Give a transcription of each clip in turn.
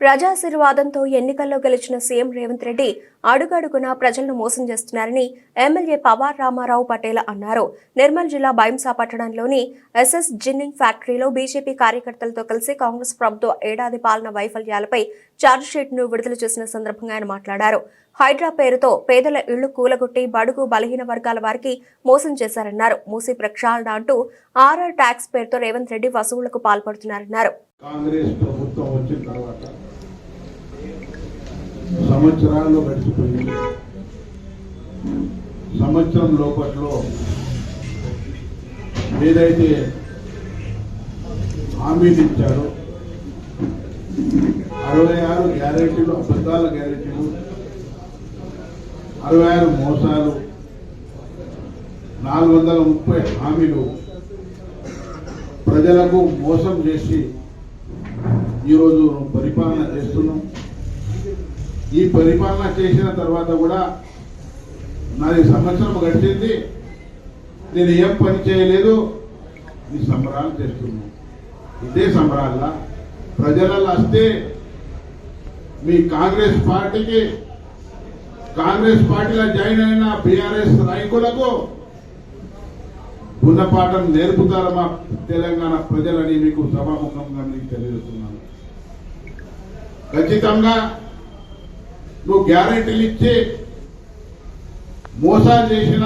ప్రజాశీర్వాదంతో ఎన్నికల్లో గెలిచిన సీఎం రేవంత్ రెడ్డి అడుగడుగునా ప్రజలను మోసం చేస్తున్నారని ఎమ్మెల్యే పవార్ రామారావు పటేల్ అన్నారు. నిర్మల్ జిల్లా బైంసా పట్టణంలోని ఎస్ఎస్ జిన్నింగ్ ఫ్యాక్టరీలో బీజేపీ కార్యకర్తలతో కలిసి కాంగ్రెస్ ప్రభుత్వ ఏడాది పాలన వైఫల్యాలపై ఛార్జ్షీట్ను విడుదల చేసిన సందర్భంగా ఆయన మాట్లాడారు. హైడ్రా పేరుతో పేదల ఇళ్లు కూలగొట్టి బడుగు బలహీన వర్గాల వారికి మోసం చేశారన్నారు. మూసీ ప్రక్షాళన అంటూ ఆర్ఆర్ ట్యాక్స్ పేరుతో రేవంత్ రెడ్డి వసూళ్లకు పాల్పడుతున్నారన్నారు. కాంగ్రెస్ ప్రభుత్వం వచ్చిన తర్వాత సంవత్సరాల్లో గడిచిపోయింది. సంవత్సరం లోపట్లో ఏదైతే హామీలు ఇచ్చారో 66 గ్యారెంటీలు, అబద్ధాల గ్యారెంటీలు, 66 మోసాలు, 430 హామీలు ప్రజలకు మోసం చేసి ఈరోజు పరిపాలన చేస్తున్నాం. ఈ పరిపాలన చేసిన తర్వాత కూడా నాది సంవత్సరం గడిచింది, నేను ఏం పని చేయలేదు, ఈ సంబరాలు చేస్తున్నాం. ఇదే సంబరాల్లో ప్రజలలో వస్తే మీ కాంగ్రెస్ పార్టీలో జాయిన్ అయిన బీఆర్ఎస్ నాయకులకు గుణపాఠం నేర్పుతారు మా తెలంగాణ ప్రజలని మీకు సభాముఖంగా మీకు తెలియజేస్తున్నాను. ఖచ్చితంగా నువ్వు గ్యారెంటీలు ఇచ్చి మోసాలు చేసిన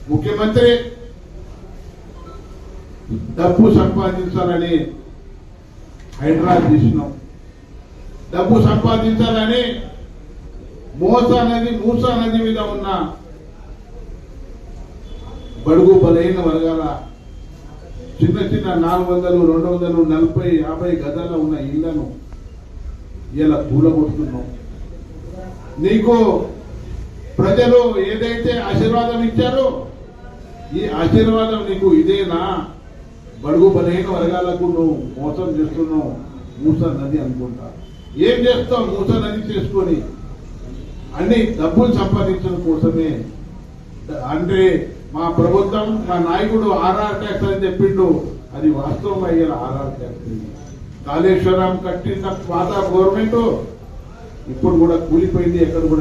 ముఖ్యమంత్రి డబ్బు సంపాదించాలని హైడ్రా తీసినాం. డబ్బు సంపాదించాలని మూసా నది మీద ఉన్న బడుగు బలహీన వర్గాల చిన్న 400, 200, 40, 50 గదాల ఉన్న ఇళ్లను ఇలా కూలగొడుతున్నాం. నీకు ప్రజలు ఏదైతే ఆశీర్వాదం ఇచ్చారో ఈ ఆశీర్వాదం నీకు ఇదేనా? బడుగు బలహీన వర్గాలకు నువ్వు మోసం చేస్తున్నావు. మూసా నది అనుకుంటా ఏం చేస్తావు? మూసా నది చేసుకొని అన్ని డబ్బులు సంపాదించడం కోసమే. అంటే మా ప్రభుత్వం, మా నాయకుడు ఆర్ఆర్ ట్యాక్స్ అని చెప్పిండు, అది వాస్తవం అయ్యేలా ఆర్ఆర్ ట్యాక్స్. కాళేశ్వరం కట్టిన పాత గవర్నమెంట్ ఇప్పుడు కూడా కూలిపోయింది, ఎక్కడ కూడా